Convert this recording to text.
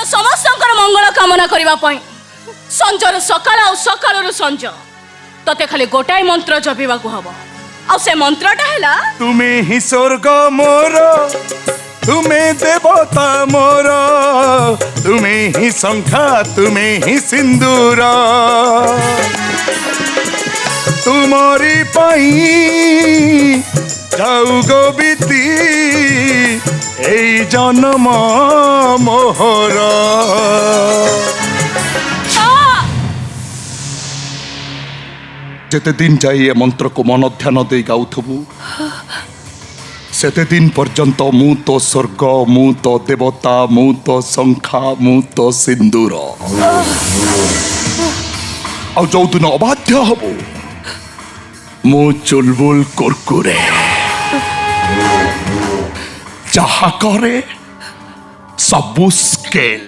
समस्त मंगल कामना करने संजर सकाल और सकाल संज तते खाली गोटाए मंत्र जपिबा को हबो आ से मंत्रटा हैला तुम्हें ही स्वर्ग मोर तुम्हें देवता मोर तुम्हें ही शंखा तुम्हें ही सिंदूर तुम्हारी पाई जाऊ गो बीती ए जन्म मोहर जेते दिन जाए ये मंत्र को मन ध्यान दे गाउथबु सेते दिन पर्यंत मु तो स्वर्ग मु तो देवता मु तो शंखा मु तो सिंदूर आ जो दिन अबाध्य हबो मु चुलबुल कुरकुरे जहा करे सबु स्केल।